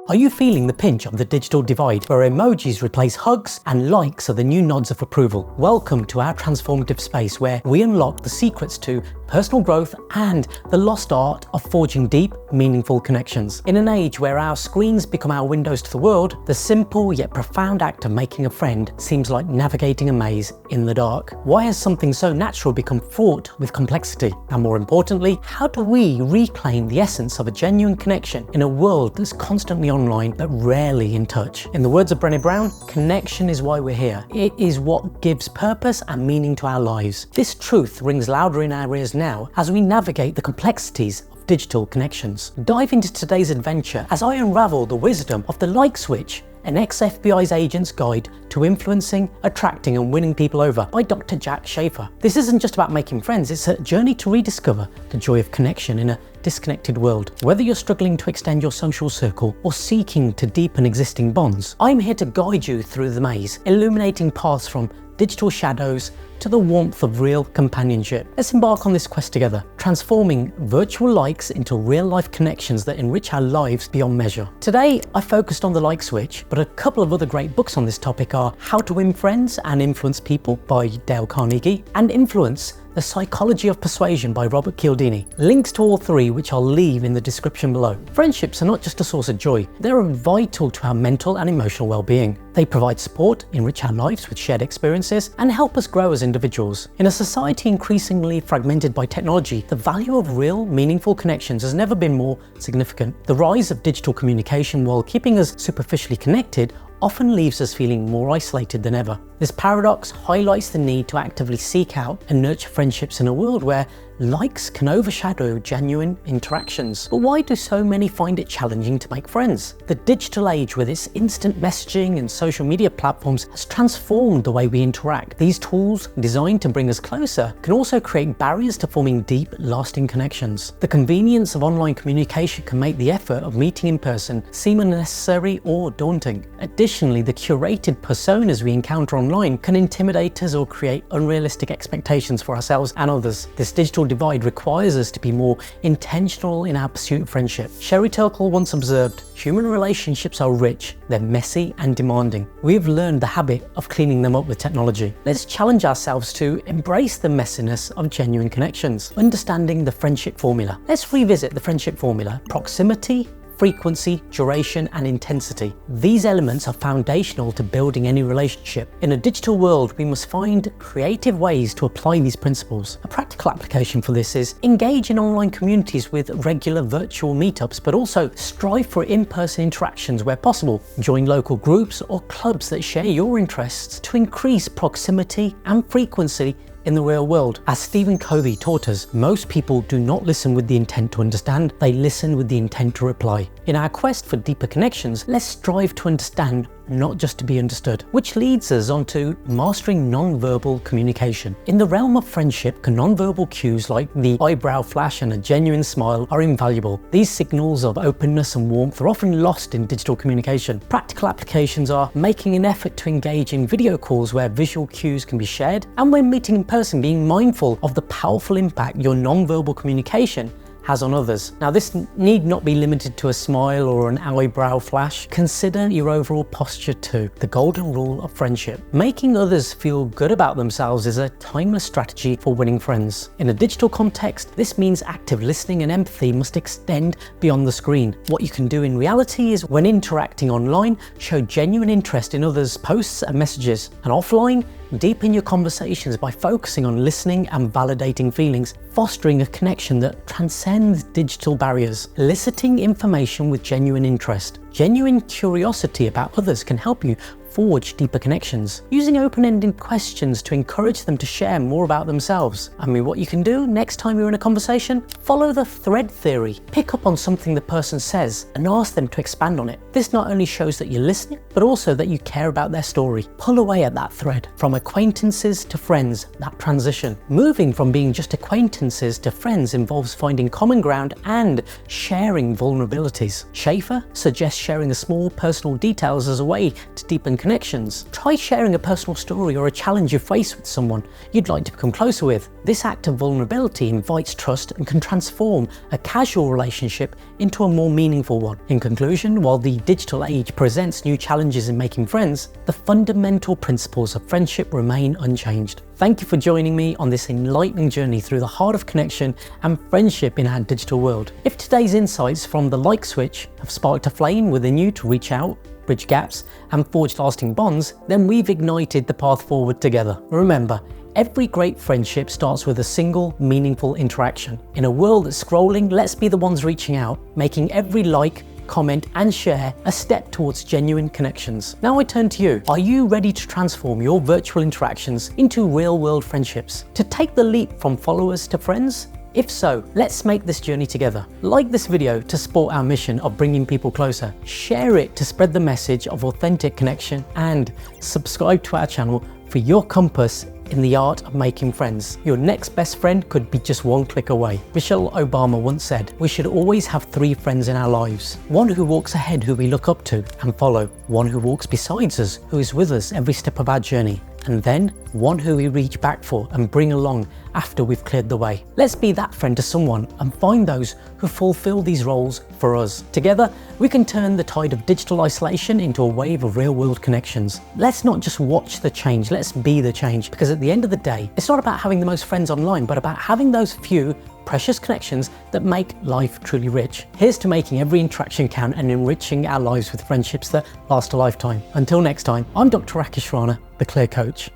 Are you feeling the pinch of the digital divide, where emojis replace hugs and likes are the new nods of approval? Welcome to our transformative space where we unlock the secrets to personal growth and the lost art of forging deep, meaningful connections. In an age where our screens become our windows to the world, the simple yet profound act of making a friend seems like navigating a maze in the dark. Why has something so natural become fraught with complexity? And more importantly, how do we reclaim the essence of a genuine connection in a world that's constantly online but rarely in touch? In the words of Brené Brown, connection is why we're here. It is what gives purpose and meaning to our lives. This truth rings louder in our ears now as we navigate the complexities of digital connections. Dive into today's adventure as I unravel the wisdom of the like switch, an ex-FBI's agent's guide to influencing, attracting and winning people over by Dr. Jack Schafer. This isn't just about making friends, it's a journey to rediscover the joy of connection in a disconnected world. Whether you're struggling to extend your social circle or seeking to deepen existing bonds, I'm here to guide you through the maze, illuminating paths from digital shadows to the warmth of real companionship. Let's embark on this quest together, transforming virtual likes into real-life connections that enrich our lives beyond measure. Today, I focused on the like switch, but a couple of other great books on this topic are How to Win Friends and Influence People by Dale Carnegie and Influence: The Psychology of Persuasion by Robert Cialdini. Links to all three, which I'll leave in the description below. Friendships are not just a source of joy, they're vital to our mental and emotional well-being. They provide support, enrich our lives with shared experiences, and help us grow as individuals. In a society increasingly fragmented by technology, the value of real, meaningful connections has never been more significant. The rise of digital communication, while keeping us superficially connected, often leaves us feeling more isolated than ever. This paradox highlights the need to actively seek out and nurture friendships in a world where likes can overshadow genuine interactions. But why do so many find it challenging to make friends? The digital age, with its instant messaging and social media platforms, has transformed the way we interact. These tools, designed to bring us closer, can also create barriers to forming deep, lasting connections. The convenience of online communication can make the effort of meeting in person seem unnecessary or daunting. Additionally, the curated personas we encounter online can intimidate us or create unrealistic expectations for ourselves and others. This digital divide requires us to be more intentional in our pursuit of friendship. Sherry Turkle once observed, "Human relationships are rich, they're messy and demanding. We've learned the habit of cleaning them up with technology." Let's challenge ourselves to embrace the messiness of genuine connections. Understanding the friendship formula. Let's revisit the friendship formula: proximity, frequency, duration, and intensity. These elements are foundational to building any relationship. In a digital world, we must find creative ways to apply these principles. A practical application for this is engage in online communities with regular virtual meetups, but also strive for in-person interactions where possible. Join local groups or clubs that share your interests to increase proximity and frequency in the real world. As Stephen Covey taught us, most people do not listen with the intent to understand, they listen with the intent to reply. In our quest for deeper connections, let's strive to understand, not just to be understood, which leads us on to mastering non-verbal communication. In the realm of friendship, non-verbal cues like the eyebrow flash and a genuine smile are invaluable. These signals of openness and warmth are often lost in digital communication. Practical applications are making an effort to engage in video calls where visual cues can be shared, and when meeting in person, being mindful of the powerful impact your non-verbal communication has on others. Now, this need not be limited to a smile or an eyebrow flash. Consider your overall posture too. The golden rule of friendship. Making others feel good about themselves is a timeless strategy for winning friends. In a digital context, this means active listening and empathy must extend beyond the screen. What you can do in reality is, when interacting online, show genuine interest in others' posts and messages. And offline, deepen your conversations by focusing on listening and validating feelings, fostering a connection that transcends digital barriers. Eliciting information with genuine interest. Genuine curiosity about others can help you forge deeper connections. Using open-ended questions to encourage them to share more about themselves. What you can do next time you're in a conversation, follow the thread theory. Pick up on something the person says and ask them to expand on it. This not only shows that you're listening, but also that you care about their story. Pull away at that thread. From acquaintances to friends, that transition. Moving from being just acquaintances to friends involves finding common ground and sharing vulnerabilities. Schafer suggests sharing the small personal details as a way to deepen connections. Try sharing a personal story or a challenge you face with someone you'd like to become closer with. This act of vulnerability invites trust and can transform a casual relationship into a more meaningful one. In conclusion, while the digital age presents new challenges in making friends, the fundamental principles of friendship remain unchanged. Thank you for joining me on this enlightening journey through the heart of connection and friendship in our digital world. If today's insights from the like switch have sparked a flame within you to reach out, bridge gaps, and forge lasting bonds, then we've ignited the path forward together. Remember, every great friendship starts with a single, meaningful interaction. In a world that's scrolling, let's be the ones reaching out, making every like, comment, and share a step towards genuine connections. Now I turn to you. Are you ready to transform your virtual interactions into real-world friendships? To take the leap from followers to friends? If so, let's make this journey together. Like this video to support our mission of bringing people closer. Share it to spread the message of authentic connection, and subscribe to our channel for your compass in the art of making friends. Your next best friend could be just one click away. Michelle Obama once said, "We should always have 3 friends in our lives. One who walks ahead, who we look up to and follow. One who walks beside us, who is with us every step of our journey. And then one who we reach back for and bring along after we've cleared the way." Let's be that friend to someone and find those who fulfill these roles for us. Together, we can turn the tide of digital isolation into a wave of real-world connections. Let's not just watch the change, let's be the change. Because at the end of the day, it's not about having the most friends online, but about having those few precious connections that make life truly rich. Here's to making every interaction count and enriching our lives with friendships that last a lifetime. Until next time, I'm Dr. Rakish Rana, the Clear Coach.